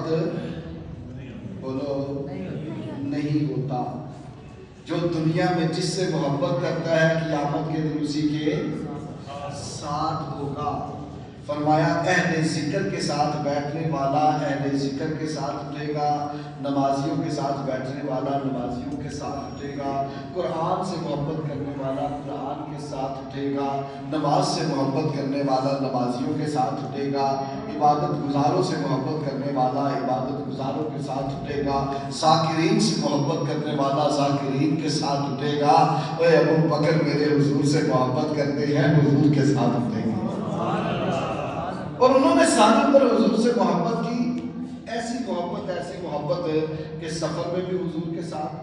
وقت بولو نہیں ہوتا. جو دنیا میں جس سے محبت کرتا ہے قیامت کے دن اسی کے ساتھ ہوگا. فرمایا اہل ذکر کے ساتھ بیٹھنے والا اہل ذکر کے ساتھ اٹھے گا, نمازیوں کے ساتھ بیٹھنے والا نمازیوں کے ساتھ اٹھے گا, قرآن سے محبت کرنے والا قرآن کے ساتھ اٹھے گا, نماز سے محبت کرنے والا نمازیوں کے ساتھ اٹھے گا, عبادت گزاروں سے محبت کرنے والا عبادت گزاروں کے ساتھ اٹھے گا, ذاکرین سے محبت کرنے والا ذاکرین کے ساتھ اٹھے گا. اے ابو بکر میرے حضور سے محبت کرتے ہیں, حضور کے ساتھ اٹھیں گے. اور انہوں نے سالوں پر حضور سے محبت کی, ایسی محبت کہ سفر میں بھی حضور کے ساتھ,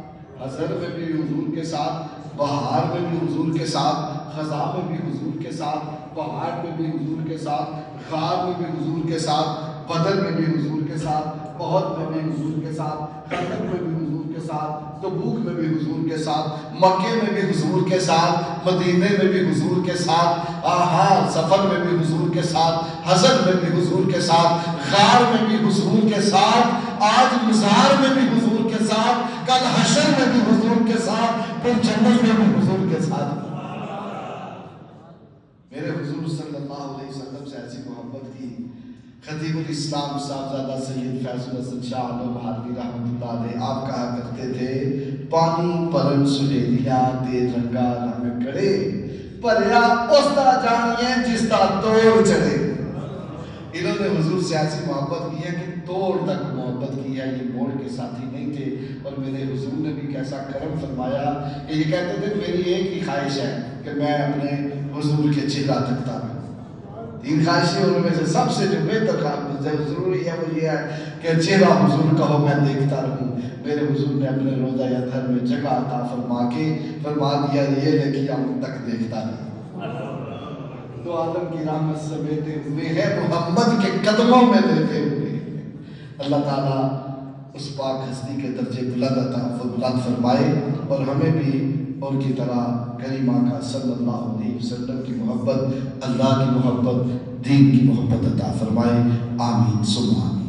حضر میں بھی حضور کے ساتھ, بہار میں بھی حضور کے ساتھ, خزاں میں بھی حضور کے ساتھ, پہاڑ میں بھی حضور کے ساتھ, غار میں بھی حضور کے ساتھ, بدر میں بھی حضور کے ساتھ, احد میں بھی حضور کے ساتھ, خندق میں بھی حضور کے ساتھ, تبوک میں بھی حضور کے ساتھ, مکے میں بھی حضور کے ساتھ, مدینے میں بھی حضور کے ساتھ, سفر میں بھی حضور کے ساتھ, حضر میں بھی حضور کے ساتھ, غار میں بھی حضور کے ساتھ, آج مزار میں بھی حضور کے ساتھ, کل حشر میں بھی حضور کے ساتھ, پھر جنت میں بھی حضور کے ساتھ. میرے حضور صلی اللہ علیہ وسلم سے ایسی محبت کی. خطیب الاسلام صاحبزادہ سید فیض الحسن شاہ عالم حالوی رحمۃ اللہ علیہ آپ کہا کرتے تھے, پانی پرن سہیلیاں دے رنگا رنگ کڑے, پریا اس دا جانیے جس دا توڑ چڑھے. انہوں نے حضور سے ایسی محبت کی ہے کہ توڑ تک محبت کی ہے. یہ موڑ کے ساتھی نہیں تھے. اور میرے حضور نے بھی کیسا کرم فرمایا کہ یہ کہتے تھے میری ایک ہی خواہش ہے کہ میں اپنے حضور کے چہرہ تکتا رہوں. تین خواہشیں ان میں سے سب سے جو بہتر ضروری ہے وہ یہ ہے کہ چہرہ حضور کا ہو, میں دیکھتا رہوں. میرے حضور نے اپنے روضہ اطہر میں جگہ عطا فرما کے فرما دیا یہ ہے کہ ہم تک دیکھتا رہوں. تو عالم کی رحمت سے بیٹھے ہوئے ہیں, محمد کے قدموں میں لیتے ہوئے. اللہ تعالیٰ اس پاک ہستی کے درجے بلند فرمائے اور ہمیں بھی ان کی طرح کریمہ کا صلی اللہ علیہ وسلم کی محبت, اللہ کی محبت, دین کی محبت عطا فرمائے. آمین ثم آمین.